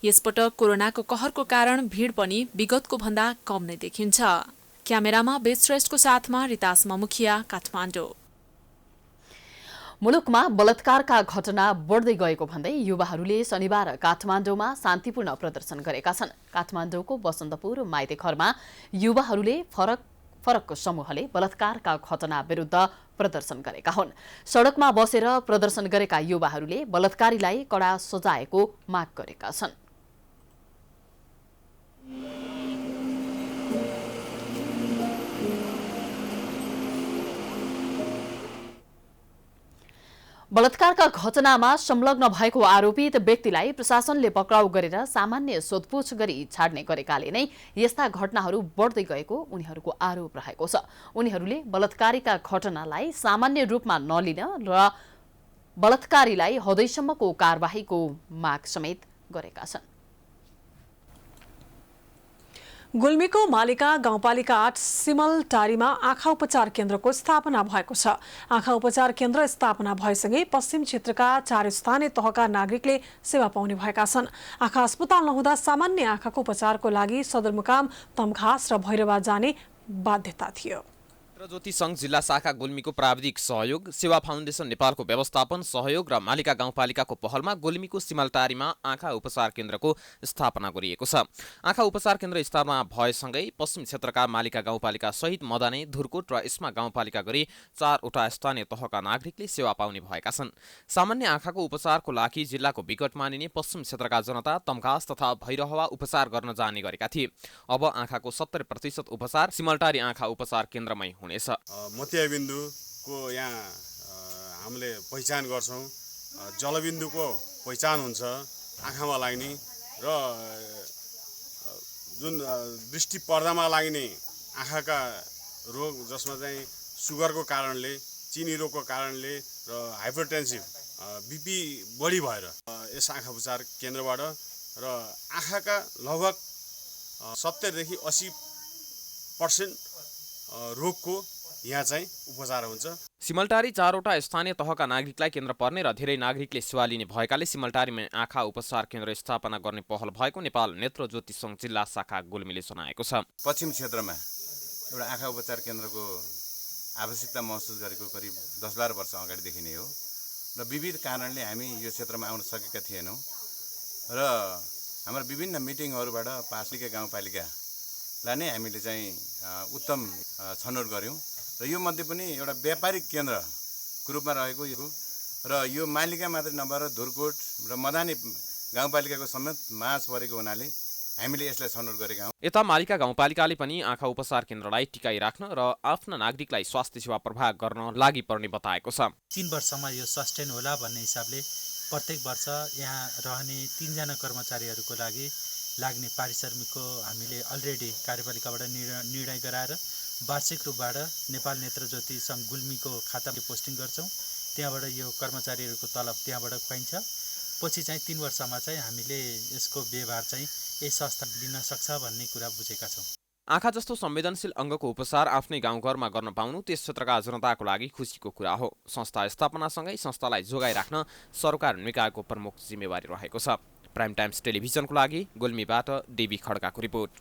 यसपटक कोरोनाको कहरको कारण भिड पनि विगतको भन्दा कम नै देखिन्छ। क्यामेरामा बेच श्रेष्ठको साथमा रितास मुखिया, काठमाडौँ। मुलुकमा बलात्कारका घटना बढ्दै गएको भन्दै युवाहरूले शनिबार काठमाडौँमा शान्तिपूर्ण प्रदर्शन गरेका छन्। काठमाडौँको बसन्तपुर माइतीघरमा युवाहरूले फरक समूहले बलात्कारका घटना विरुद्ध प्रदर्शन गरेका हुन्। सडकमा बसेर प्रदर्शन गरेका युवाहरूले बलात्कारीलाई कडा सजायको माग गरेका छन्। बलात्कारका घटनामा संलग्न भएको आरोपित व्यक्तिलाई प्रशासनले पक्राउ गरेर सामान्य सोधपुछ गरी छाड्ने गरेकाले नै यस्ता घटनाहरू बढ्दै गएको उनीहरूको आरोप रहेको छ। उनीहरूले बलात्कारीका घटनालाई सामान्य रूपमा नलिन र बलात्कारीलाई हदैसम्मको कारबाहीको माग समेत गरेका छन्। गुल्मीको मालिका गाउँपालिका 8 सिमलटारीमा आँखा उपचार केन्द्रको स्थापना भएको छ। आँखा उपचार केन्द्र स्थापना भएसँगै पश्चिम क्षेत्रका 4 स्थानीय तहका नागरिकले सेवा पाउने भएका छन्। आँखा अस्पताल नहुँदा सामान्य आँखाको उपचारको लागि सदरमुकाम तमघास र भैरवा जाने बाध्यता थियो। ज्योति संघ जिल्ला शाखा गुल्मीको प्राविधिक सहयोग, सेवा फाउन्डेसन नेपालको व्यवस्थापन सहयोग र मालिका गाउँपालिकाको पहलमा गुल्मीको सिमलटारीमा आँखा उपचार केन्द्रको स्थापना गरिएको छ। आँखा उपचार केन्द्र स्थापना भएसँगै पश्चिम क्षेत्रका मालिका गाउँपालिका सहित मदाने, धुर्कोट र इस्मा गाउँपालिका गरी 4वटा स्थानीय तहका नागरिकले सेवा पाउने भएका छन्। सामान्य आँखाको उपचारको लागि जिल्लाको विकट मानिने पश्चिम क्षेत्रका जनता तमघास तथा भैरहवा उपचार गर्न जाने गरेका थिए। अब आँखाको 70% उपचार सिमलटारी आँखा उपचार केन्द्रमै हुनेछ। मोतियाबिन्दुको यहाँ हामीले पहिचान गर्छौँ, जलबिन्दुको पहिचान हुन्छ आँखामा लाग्ने र जुन दृष्टि पर्दामा लाग्ने आँखाका रोग जसमा चाहिँ सुगरको कारणले, चिनी रोगको कारणले र हाइपरटेन्सिभ बिपी बढी भएर यस आँखा उपचार केन्द्रबाट र आँखाका लगभग 70 देखि 80% रोगको यहाँ चाहिँ उपचार हुन्छ। सिमलटारी 4वटा स्थानीय तहका नागरिकलाई केन्द्र पर्ने र धेरै नागरिकले सेवा लिने भएकाले सिमलटारीमा आँखा उपचार केन्द्र स्थापना गर्ने पहल भएको नेपाल नेत्र ज्योति संघ जिल्ला शाखा गुल्मीले जनाएको छ। पश्चिम क्षेत्रमा एउटा आँखा उपचार केन्द्रको आवश्यकता महसुस गरेको करिब 10-12 वर्ष अगाडिदेखि नै हो र विविध कारणले हामी यो क्षेत्रमा आउन सकेका थिएनौँ र हाम्रो विभिन्न मिटिङहरूबाट पालिका गाउँपालिकालाई नै हामीले चाहिँ उत्तम छनौट गऱ्यौँ र यो मध्ये पनि एउटा व्यापारिक केन्द्रको रूपमा रहेको र यो मालिका मात्रै नभएर धुर्कोट र मदानी गाउँपालिकाको समेत माझ परेको हुनाले हामीले यसलाई छनौट गरेका हौँ। यता मालिका गाउँपालिकाले पनि आँखा उपचार केन्द्रलाई टिकाइ राख्न र आफ्ना नागरिकलाई स्वास्थ्य सेवा प्रवाह गर्न लागि पर्ने बताएको छ। 3 वर्षमा यो सस्टेन होला भन्ने हिसाबले प्रत्येक वर्ष यहाँ रहने 3 जना कर्मचारीहरूको लागि लाग्ने पारिश्रमिकको हामीले अलरेडी कार्यपालिकाबाट निर्णय गराएर वार्षिक रूपबाट नेपाल नेत्र ज्योति संघ गुल्मीको खातामा पोस्टिङ गर्छौँ। त्यहाँबाट यो कर्मचारीहरूको तलब त्यहाँबाट खुवाइन्छ। पछि चाहिँ 3 वर्षमा चाहिँ हामीले यसको व्यवहार चाहिँ यही संस्था लिन सक्छ भन्ने कुरा बुझेका छौँ। आँखा जस्तो संवेदनशील अङ्गको उपचार आफ्नै गाउँघरमा गर्न पाउनु त्यस क्षेत्रका जनताको लागि खुसीको कुरा हो। संस्था स्थापनासँगै संस्थालाई जोगाइराख्न सरकार निकायको प्रमुख जिम्मेवारी रहेको छ। प्राइम टाइम्स टेलिभिजनको लागि गुल्मीबाट डेबी खड्काको रिपोर्ट।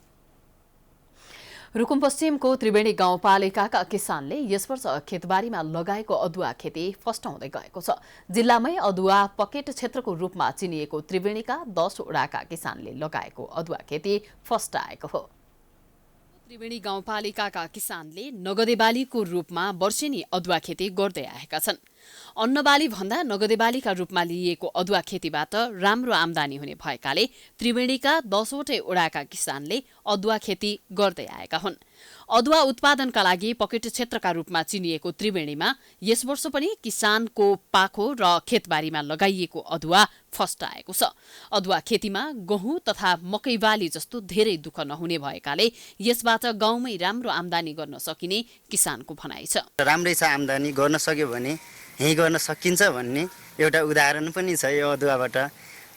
रुकुम पश्चिमको त्रिवेणी गाउँपालिकाका किसानले यस वर्ष खेतबारीमा लगाएको अदुवा खेती फस्टाउँदै गएको छ। जिल्लामै अदुवा पकेट क्षेत्रको रूपमा चिनिएको त्रिवेणीका 10 वडाका किसानले लगाएको अदुवा खेती फस्टाएको हो। त्रिवेणी गाउँपालिकाका किसानले नगदे बालीको रूपमा वर्षेनी अदुवा खेती गर्दै आएका छन्। अन्नबाली भन्दा नगदे बालीका रूपमा लिइएको अदुवा खेतीबाट राम्रो आम्दानी हुने भएकाले त्रिवेणीका 10 वटै वडाका किसानले अदुवा खेती गर्दै आएका हुन्। अदुवा उत्पादनका लागि पकेट क्षेत्रका रूपमा चिनिएको त्रिवेणीमा यस वर्ष पनि किसानको पाखो र खेतबारीमा लगाइएको अदुवा फस्टाएको छ। अदुवा खेतीमा गहुँ तथा मकै बाली जस्तो धेरै दुःख नहुने भएकाले यसबाट गाउँमै राम्रो आम्दानी गर्न सकिने किसानको भनाइ छ। राम्रै छ, आम्दानी गर्न सक्यो भने यही गर्न सकिन्छ भन्ने एउटा उदाहरण पनि छ। यो अदुवाबाट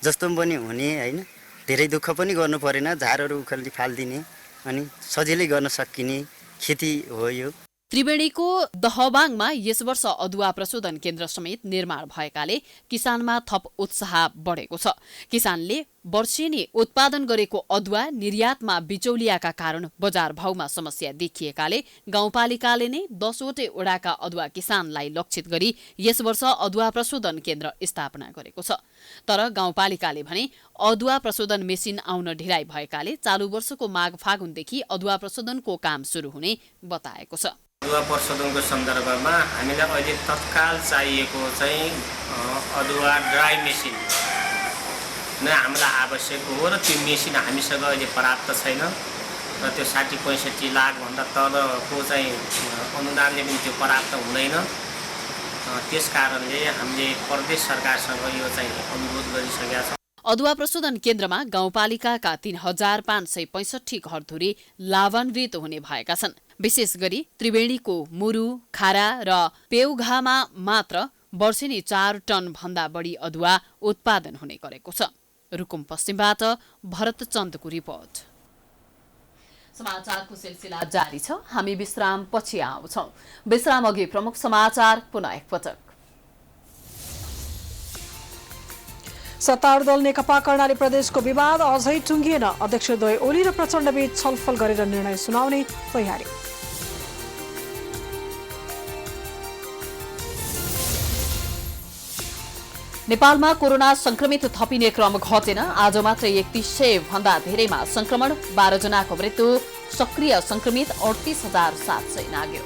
जस्तो पनि हुने होइन, धेरै दुःख पनि गर्नु परेन, झारहरू उखाली फालिदिने अनि सजिलै गर्न सकिने खेती हो यो। त्रिवेणीको दहबाङमा यस वर्ष अदुवा प्रशोधन केन्द्र समेत निर्माण भएकाले किसानमा थप उत्साह बढेको छ। किसानले वर्षेनी उत्पादन गरेको अदुवा निर्यातमा बिचौलियाका कारण बजार भाउमा समस्या देखिएकाले गाउँपालिकाले नै 10वटै वडाका अदुवा किसानलाई लक्षित गरी यस वर्ष अदुवा प्रशोधन केन्द्र स्थापना गरेको छ। तर गाउँपालिकाले भने अदुवा प्रशोधन मेसिन आउन ढिलाइ भएकाले चालु वर्षको माघ फागुनदेखि अदुवा प्रशोधनको काम सुरु हुने बताएको छ। अदुवा प्रशोधनको सन्दर्भमा हामीलाई अहिले तत्काल चाहिएको चाहिँ अदुवा ड्राई मेसिन नै हामीलाई आवश्यक हो र त्यो मेसिन हामीसँग अहिले पर्याप्त छैन र त्यो 60-65 लाखभन्दा तलको चाहिँ अनुदानले पनि त्यो पर्याप्त हुँदैन। त्यस कारणले हामीले प्रदेश सरकारसँग यो चाहिँ अनुरोध गरिसकेका छौँ। अदुवा प्रशोधन केन्द्रमा गाउँपालिकाका 3565 घरधुरी लाभान्वित हुने भएका छन्। विशेष गरी त्रिवेणीको मुरु, खारा र पेउघामा मात्र वर्षेनी 4 टन भन्दा बढी अदुवा उत्पादन हुने गरेको छ। रुकुम पश्चिमबाट भरत चन्दको रिपोर्ट। समाचारको सिलसिला जारी छ। हामी विश्राम पछि आउँछौं। विश्राम अघि प्रमुख समाचार पुनः एकपटक। सत्तारूढ दल नेकपा कर्णाली प्रदेशको विवाद अझै टुङ्गिएन। अध्यक्षद्वय ओली र प्रचण्डबीच छलफल गरेर निर्णय सुनाउने तयारी। नेपालमा कोरोना संक्रमित थपिने क्रम घटेन। आज मात्र 3100 भन्दा धेरैमा संक्रमण, 12 जनाको मृत्यु, सक्रिय संक्रमित 38,700 नाग्यो।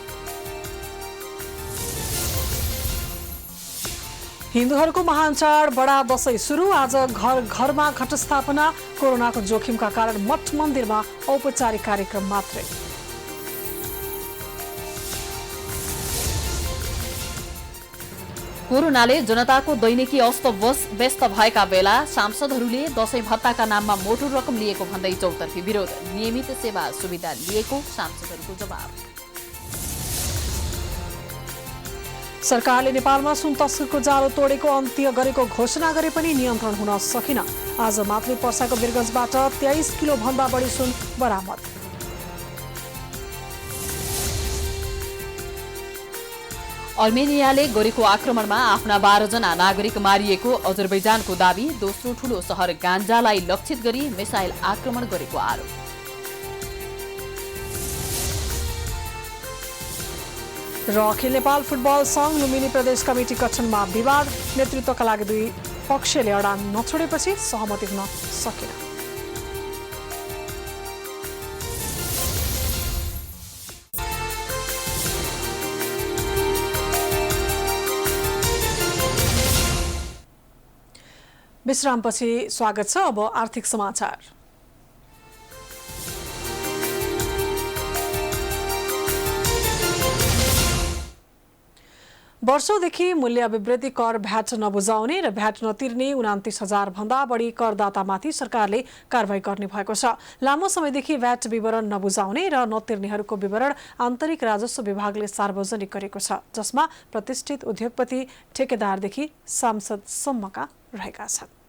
हिन्दूहरूको महान चाड बडा दशैं सुरु। आज घर घरमा घटस्थापना। कोरोनाको जोखिमका कारण मठ मन्दिरमा औपचारिक कार्यक्रम मात्रै। कोरोनाले जनताको दैनिकी अस्त-व्यस्त भएका बेला सांसदहरूले दशैं भत्ताका नाममा मोटो रकम लिएको भन्दै चौतर्फी विरोध। नियमित सेवा सुविधा लिएको सांसदहरूको जवाब। सरकारले नेपालमा सुन तस्करको जालो तोडेको अन्त्य गरेको घोषणा गरे पनि नियन्त्रण हुन सकेन। आज मात्रै पर्साको वीरगञ्जबाट 23 किलो भन्दा बढी सुन बरामद। अर्मेनियाले गरेको आक्रमणमा आफ्ना 12 जना नागरिक मारिएको अजरबैजानको दावी। दोस्रो ठूलो शहर गान्जालाई लक्षित गरी मिसाइल आक्रमण गरेको आरोप। र अखिल नेपाल फुटबल संघ लुम्बिनी प्रदेश कमिटी गठनमा विवाद। नेतृत्वका लागि दुई पक्षले अडान नछोडेपछि सहमति हुन सकेन। विश्रामपछि स्वागत छ। अब आर्थिक समाचार। वर्षौंदेखि मूल्य अभिवृद्धि कर भ्याट नबुझाउने र भ्याट नतिर्ने 29,000 भन्दा बढी करदातामाथि सरकारले कारवाही गर्ने भएको छ। लामो समयदेखि भ्याट विवरण नबुझाउने र नतिर्नेहरूको विवरण आन्तरिक राजस्व विभागले सार्वजनिक गरेको छ, जसमा प्रतिष्ठित उद्योगपति, ठेकेदारदेखि सांसदसम्मका रहेका छन्।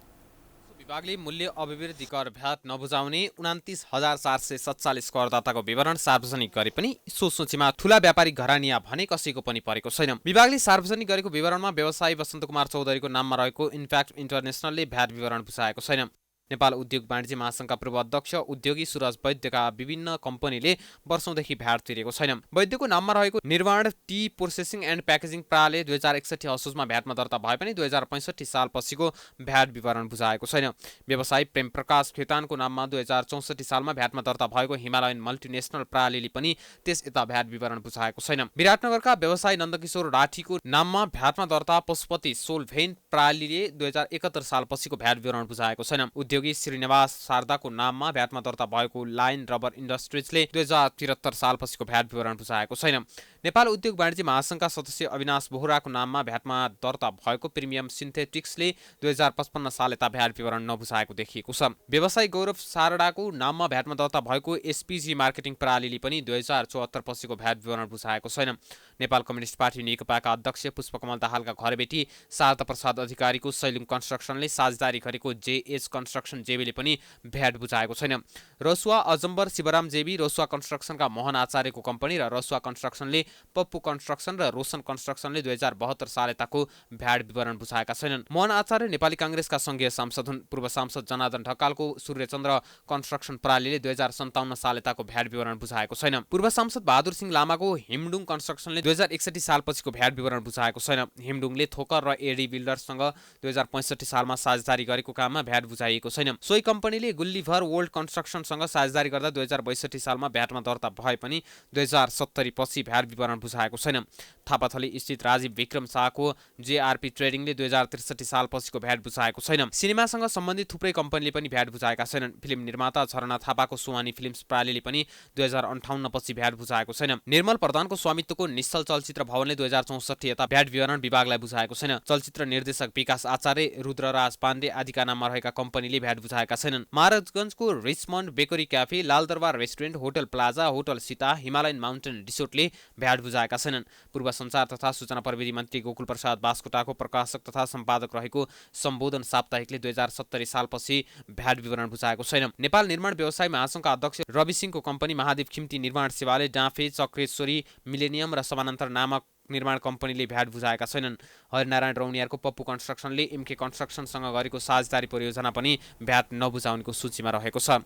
विभागले मूल्य अभिवृद्धि कर भ्याट नबुझाउने 29,447 करदाताको विवरण सार्वजनिक गरे पनि सो सूचीमा ठूला व्यापारी घरानिया भने कसैको पनि परेको छैन। विभागले सार्वजनिक गरेको विवरणमा व्यवसायी वसन्त कुमार चौधरीको नाममा रहेको इन्फ्याक्ट इन्टरनेसनलले भ्याट विवरण बुझाएको छैन। नेपाल उद्योग वाणिज्य महासंघका पूर्व अध्यक्ष उद्योगी सुरज वैद्यका विभिन्न कम्पनीले वर्षौंदेखि भ्याट तिरेको छैन। वैद्यको नाममा रहेको निर्माण टी प्रोसेसिङ एन्ड प्याकेजिङ प्राले 2061 असोजमा भ्याटमा दर्ता भए पनि 2065 सालपछिको भ्याट विवरण बुझाएको छैन। व्यवसायी प्रेम प्रकाश खेतानको नाममा 2064 सालमा भ्याटमा दर्ता भएको हिमालयन मल्टिनेसनल प्रालीले पनि त्यस यता भ्याट विवरण बुझाएको छैन। विराटनगरका व्यवसायी नन्दकिशोर राठीको नाममा भ्याटमा दर्ता पशुपति सोलभेन प्रालीले 2071 सालपछिको भ्याट विवरण बुझाएको छैन। उद्योगी श्रीनिवास शारदाको नाममा भ्याटमा दर्ता भएको लाइन रबर इन्डस्ट्रिजले 2073 सालपछिको भ्याट विवरण बुझाएको छैन। नेपाल उद्योग वाणिज्य महासंघका सदस्य अविनाश बोहराको नाममा भ्याटमा दर्ता भएको प्रिमियम सिन्थेटिक्सले 2055 साल यता भ्याट विवरण नबुझाएको देखिएको छ। व्यवसायी गौरव शारदाको नाममा भ्याटमा दर्ता भएको एसपीजी मार्केटिङ प्रणालीले पनि 2074 पछिको भ्याट विवरण बुझाएको छैन। नेपाल कम्युनिस्ट पार्टी नेकपाका अध्यक्ष पुष्पकमल दाहालका घरबेटी शारदा प्रसाद अधिकारीको सैलुङ कन्स्ट्रक्सनले साझेदारी गरेको जेएच कन्स्ट्रक्सन जेबीले पनि भ्याट बुझाएको छैन। रसुवा अजम्बर शिवराम जेबी, रसुवा कन्स्ट्रक्सनका मोहन आचार्यको कम्पनी र रसुवा कन्स्ट्रक्सनले पप्पु कन्स्ट्रक्सन र रोशन कन्स्ट्रक्सनले 2072 साल यताको भ्याड विवरण बुझाएका छैनन्। मोहन आचार्य नेपाली कांग्रेसका संघीय सांसद हुन्। पूर्व सांसद जनार्दन ढकालको सूर्यचन्द्र कन्स्ट्रक्सन प्रणालीले 2057 साल यताको भ्याड विवरण बुझाएको छैन। पूर्व सांसद बहादुर सिंह लामाको हिमडुङ कन्स्ट्रक्सनले 2061 सालपछिको भ्याड विवरण बुझाएको छैन। हिमडुङले थोकर र एडी बिल्डर्ससँग 2065 सालमा साझेदारी गरेको काममा भ्याट बुझाइएको छैन। सोही कम्पनीले गुल्लीभर वर्ल्ड कन्स्ट्रक्सनसँग साझेदारी गर्दा 2062 सालमा भ्याटमा दर्ता भए पनि 2070 पछि भ्याट विवरण बुझाएको छैन। थापाथली स्थित राजीव विक्रम शाहको जेआरपी ट्रेडिङले 2063 सालपछिको भ्याट बुझाएको छैन। सिनेमासँग सम्बन्धित थुप्रै कम्पनीले पनि भ्याट बुझाएका छैनन्। फिल्म निर्माता झरना थापाको सुहानी फिल्म्स प्रणालीले पनि 2058 पछि भ्याट बुझाएको छैन। निर्मल प्रधानको स्वामित्वको निश्चल चलचित्र भवनले 2064 यता भ्याट विवरण विभागलाई बुझाएको छैन। चलचित्र निर्देशक विकास आचार्य, रुद्रराज पाण्डे आदिका नाममा रहेका कम्पनीले भ्याट बुझाएका छैनन्। महाराजगञ्जको Richmond bakery cafe, Laldarbar restaurant, hotel plaza, hotel Sita, Himalayan mountain रिसोर्टले भ्याट बुझाएका छैनन्। पूर्व सञ्चार तथा सूचना प्रविधि मन्त्री गोकुल प्रसाद बास्कोटाको प्रकाशक तथा सम्पादक रहेको सम्बोधन साप्ताहिकले 2070 सालपछि भ्याट विवरण बुझाएको छैन। नेपाल निर्माण व्यवसाय महासङ्घका अध्यक्ष रवि सिंहको कम्पनी महादेव खिम्ती निर्माण सेवाले डाँफे, चक्रेश्वरी, मिलेनियम र समानान्तर नामक निर्माण कम्पनीले भ्याट बुझाएका छैनन्। हरिनारायण रौनियारको पप्पु कन्स्ट्रक्सनले एमके कन्स्ट्रक्सनसँग गरेको साझेदारी परियोजना पनि भ्याट नबुझाउनेको सूचीमा रहेको छ।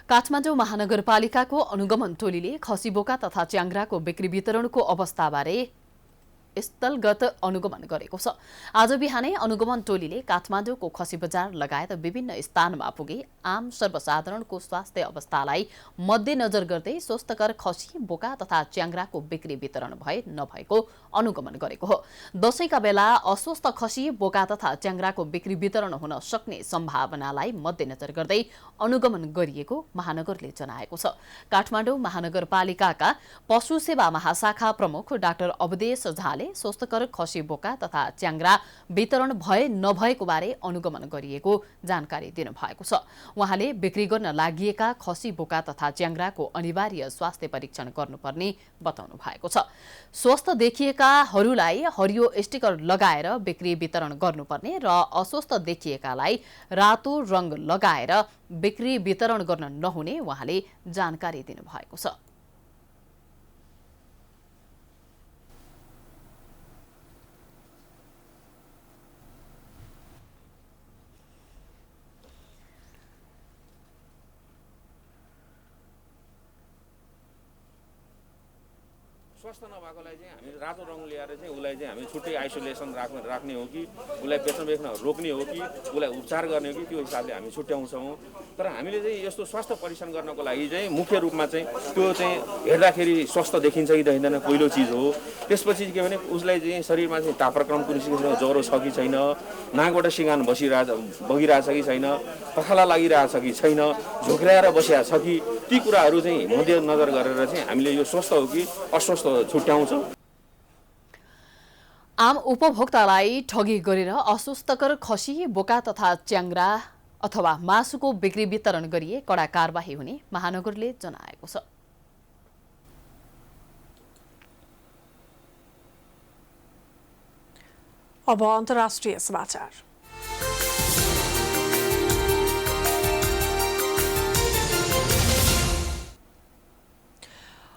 काठमाडौँ महानगरपालिकाको अनुगमन टोलीले खसी बोका तथा च्याङ्ग्राको बिक्री वितरणको अवस्थाबारे स्थलगत अनुगमन गरेको छ। आज बिहानै अनुगमन टोलीले काठमाडौँको खसी बजार लगायत विभिन्न स्थानमा पुगे आम सर्वसाधारणको स्वास्थ्य अवस्थालाई मध्यनजर गर्दै स्वस्थकर खसी बोका तथा च्याङ्ग्राको बिक्री वितरण भए नभएको अनुगमन गरेको हो। दशैंका बेला अस्वस्थ खसी बोका तथा च्याङ्ग्राको बिक्री वितरण हुन सक्ने सम्भावनालाई मध्यनजर गर्दै अनुगमन गरिएको महानगरले जनाएको छ। काठमाडौँ महानगरपालिकाका पशु सेवा महाशाखा प्रमुख डाक्टर अवधेश झाले स्वस्थकर खसी बोका तथा च्याङ्ग्रा वितरण भए नभएको बारे अनुगमन गरिएको जानकारी दिनुभएको छ। उहाँले बिक्री गर्न लागिएका खसी बोका तथा च्याङ्ग्राको अनिवार्य स्वास्थ्य परीक्षण गर्नुपर्ने बताउनु भएको छ। स्वस्थ देखिएकाहरूलाई हरियो स्टिकर लगाएर बिक्री वितरण गर्नुपर्ने र अस्वस्थ देखिएकालाई रातो रंग लगाएर बिक्री वितरण गर्न नहुने उहाँले जानकारी दिनुभएको छ। स्वस्थ नभएकोलाई चाहिँ हामी रातो रङ ल्याएर चाहिँ उसलाई चाहिँ हामी छुट्टै आइसोलेसन राख्ने हो कि उसलाई बेच्न रोक्ने हो कि उसलाई उपचार गर्ने हो कि त्यो हिसाबले हामी छुट्याउँछौँ। तर हामीले चाहिँ यस्तो स्वास्थ्य परीक्षण गर्नको लागि चाहिँ मुख्य रूपमा चाहिँ त्यो चाहिँ हेर्दाखेरि स्वस्थ देखिन्छ कि देखिँदैन पहिलो चिज हो। त्यसपछि के भने उसलाई चाहिँ शरीरमा चाहिँ तापक्रम कुनै किसिमको ज्वरो छ कि छैन, नाकबाट सिँगान बगिरहेछ कि छैन, पखाला लागिरहेछ कि छैन, झोक्राएर बसिया छ कि, ती कुराहरू चाहिँ मध्यनजर गरेर चाहिँ हामीले यो स्वस्थ हो कि अस्वस्थ छुट्याउँछौँ। आम उपभोक्तालाई ठगी गरेर अस्वस्थकर खसी बोका तथा च्याङ्ग्रा अथवा मासुको बिक्री वितरण गरिए कडा कारबाही हुने महानगरले जनाएको छ। अब अन्तर्राष्ट्रिय समाचार।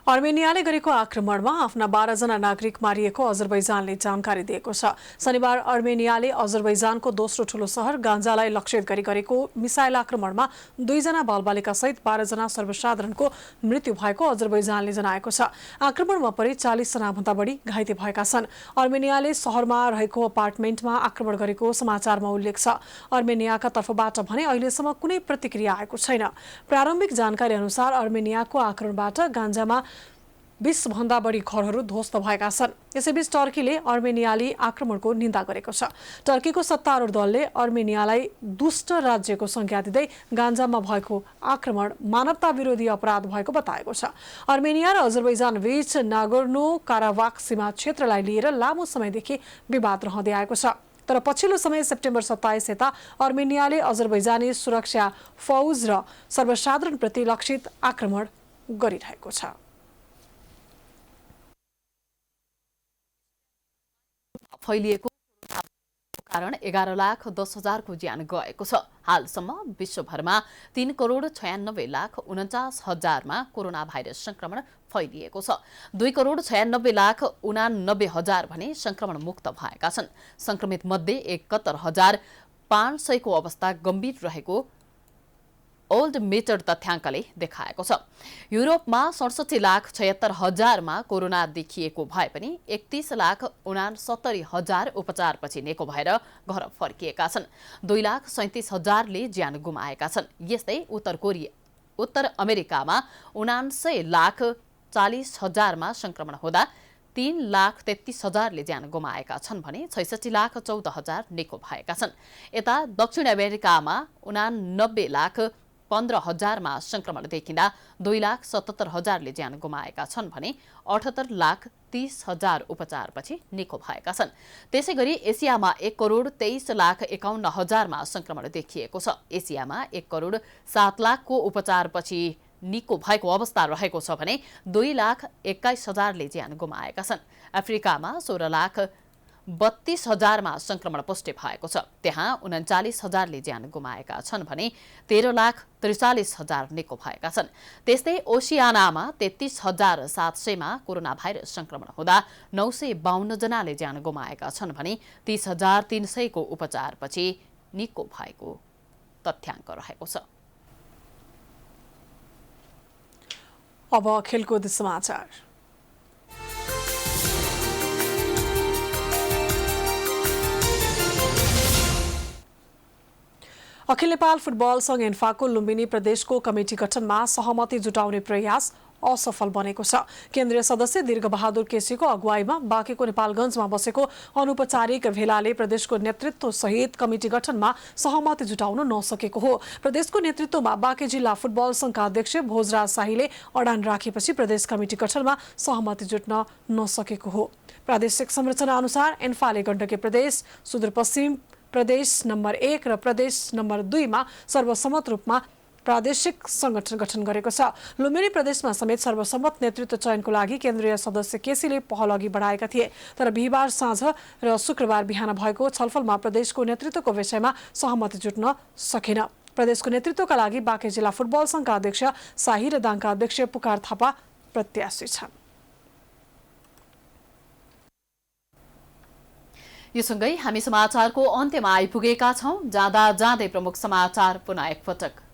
अर्मेनियाले गरेको आक्रमणमा आफ्ना 12 जना नागरिक मारिएको अजरबैजानले जानकारी दिएको छ। शनिबार अर्मेनियाले अजरबैजानको दोस्रो ठूलो शहर गान्जालाई लक्षित गरी गरेको मिसाइल आक्रमणमा 2 जना बालबालिका सहित 12 जना सर्वसाधारणको मृत्यु भएको अजरबैजानले जनाएको छ। आक्रमणमा परि 40 जना भन्दा बढी घाइते भएका छन्। अर्मेनियाले शहरमा रहेको अपार्टमेन्टमा आक्रमण गरेको समाचारमा उल्लेख छ। अर्मेनियाका तर्फबाट भने अहिलेसम्म कुनै प्रतिक्रिया आएको छैन। प्रारम्भिक जानकारी अनुसार अर्मेनियाको आक्रमणबाट गान्जामा 20 भन्दा बढी घरहरू ध्वस्त भएका छन्। यसैबीच टर्कीले अर्मेनियाली आक्रमणको निन्दा गरेको छ। टर्कीको सत्तारूढ दलले अर्मेनियालाई दुष्ट राज्यको संज्ञा दिँदै गान्जामा भएको आक्रमण मानवता विरोधी अपराध भएको बताएको छ। अर्मेनिया र अजरबैजान बीच नागोर्नो काराबाख सीमा क्षेत्रलाई लिएर लामो समयदेखि विवाद रहँदै आएको छ। तर पछिल्लो समय सेप्टेम्बर 27 यता अर्मेनियाले अजरबैजानी सुरक्षा फौज र सर्वसाधारणप्रति लक्षित आक्रमण गरिरहेको छ। फैलिएको कारण 11,10,000 को ज्यान गएको छ। हालसम्म विश्वभरमा 3,96,49,49,000 मा कोरोना भाइरस संक्रमण फैलिएको छ। 2,96,89,000 भने संक्रमण मुक्त भएका छन्। संक्रमित मध्ये 71,500 को अवस्था गम्भीर रहेको ओल्ड मिटर तथ्याङ्कले देखाएको छ। युरोपमा 67,76,000 मा कोरोना देखिएको भए पनि 31,69,000 उपचारपछि निको भएर घर फर्किएका छन्। 2,37,000 ले ज्यान गुमाएका छन्। यस्तै उत्तर अमेरिकामा 79,40,000 मा संक्रमण हुँदा 3,33,000 ले ज्यान गुमाएका छन् भने 66,14,000 निको भएका छन्। यता दक्षिण अमेरिकामा 89,15,000 मा संक्रमण देखिँदा 2,77,000 ले ज्यान गुमाएका छन् भने 78,30,000 उपचारपछि निको भएका छन्। त्यसैगरी एसियामा 1,23,51,000 मा संक्रमण देखिएको छ। एसियामा 1,07,00,000 को उपचारपछि निको भएको अवस्था रहेको छ भने 2,21,000 ले ज्यान गुमाएका छन्। अफ्रिकामा 16,32,000 मा संक्रमण पुष्टि भएको छ। त्यहाँ 39,000 ले ज्यान गुमाएका छन् भने 13,43,000 निको भएका छन्। त्यस्तै ओसियानामा 33,700 मा कोरोना भाइरस संक्रमण हुँदा 952 जनाले ज्यान गुमाएका छन् भने 30,300 को उपचारपछि निको भएको तथ्याङ्क रहेको छ। अब खेलकुद समाचार। अखिल नेपाल फुटबल संघ एन्फाको लुम्बिनी प्रदेशको कमिटी गठनमा सहमति जुटाउने प्रयास असफल बनेको छ। केन्द्रीय सदस्य दीर्घबहादुर केसीको अगुवाईमा बाँकेको नेपालगञ्जमा बसेको अनौपचारिक भेलाले प्रदेशको नेतृत्व सहित कमिटी गठनमा सहमति जुटाउन नसकेको हो। प्रदेशको नेतृत्वमा बाँके जिल्ला फुटबल संघका अध्यक्ष भोजराज शाहीले अडान राखेपछि प्रदेश कमिटी गठनमा सहमति जुट्न नसकेको हो। प्रादेशिक संरचना अनुसार एन्फाले गण्डकी प्रदेश, सुदूरपश्चिम प्रदेश नम्बर 1 र प्रदेश नम्बर 2 मा सर्वसम्मत रूपमा प्रादेशिक संगठन गठन गरेको छ। लुम्बिनी प्रदेशमा समेत सर्वसम्मत नेतृत्व चयनको लागि केन्द्रीय सदस्य केसीले पहल अघि बढाएका थिए। तर बिहिबार साँझ र शुक्रबार बिहान भएको छलफलमा प्रदेशको नेतृत्वको विषयमा सहमति जुट्न सकेन। प्रदेशको नेतृत्वका लागि बाँके जिल्ला फुटबल संघका अध्यक्ष शाही र दाङका अध्यक्ष पुकार थापा प्रत्याशी छन्। यो सँगै हामी समाचारको अन्त्यमा आइपुगेका छौं। जाँदा जाँदै प्रमुख समाचार पुनः एकपटक।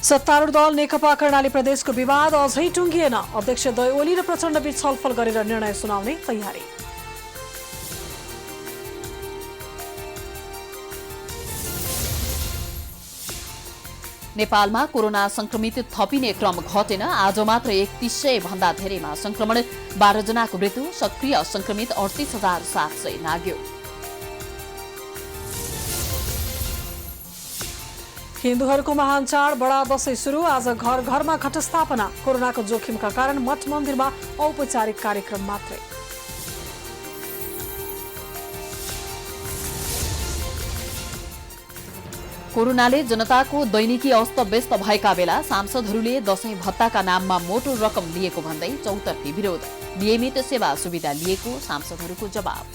सत्तारूढ दल नेकपा कर्णाली प्रदेशको विवाद अझै टुङ्गिएन। अध्यक्ष द्वय ओली र प्रचण्डबीच छलफल गरेर निर्णय सुनाउने तयारी। नेपालमा कोरोना संक्रमित थपिने क्रम घटेन। आज मात्र 3100 भन्दा धेरैमा संक्रमण, 12 जनाको मृत्यु, सक्रिय संक्रमित 38,700 नाग्यो। हिन्दूहरूको महान चाड बडा दशैं सुरु। आज घर घरमा घटस्थापना। कोरोनाको जोखिमका कारण मठ मन्दिरमा औपचारिक कार्यक्रम मात्रै। कोरोनाले जनताको दैनिकी अस्तव्यस्त भएका बेला सांसदहरूले दशैं भत्ताका नाममा मोटो रकम लिएको भन्दै चौतर्फी विरोध। नियमित सेवा सुविधा लिएको सांसदहरूको जवाब।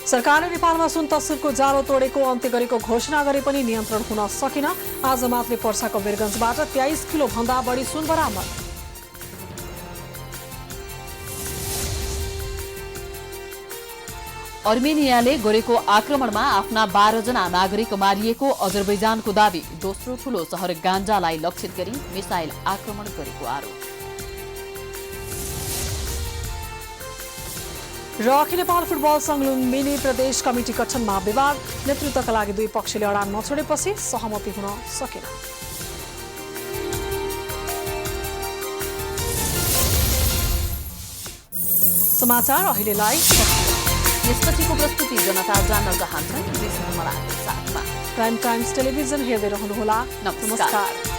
सरकारले नेपालमा सुन तस्करको जालो तोडेको अन्त्य गरेको घोषणा गरे पनि नियन्त्रण हुन सकेन। आज मात्रै पर्साको वीरगञ्जबाट 23 किलो भन्दा बढी सुन बरामद। अर्मेनियाले गरेको आक्रमणमा आफ्ना 12 जना नागरिक मारिएको अजरबैजानको दावी। दोस्रो ठूलो शहर गान्जालाई लक्षित गरी मिसाइल आक्रमण गरेको आरोप। र अखिल नेपाल फुटबल संघ लुम्बिनी प्रदेश कमिटी गठनमा विवाद। नेतृत्वका लागि दुई पक्षले अडान नछोडेपछि सहमति हुन सकेन। समाचार अहिलेलाई यसपछिको प्रस्तुति जनता जान्न चाहन्छन्। प्राइम टाइम्स टेलिभिजन हेर्दै रहनुहोला। नमस्कार।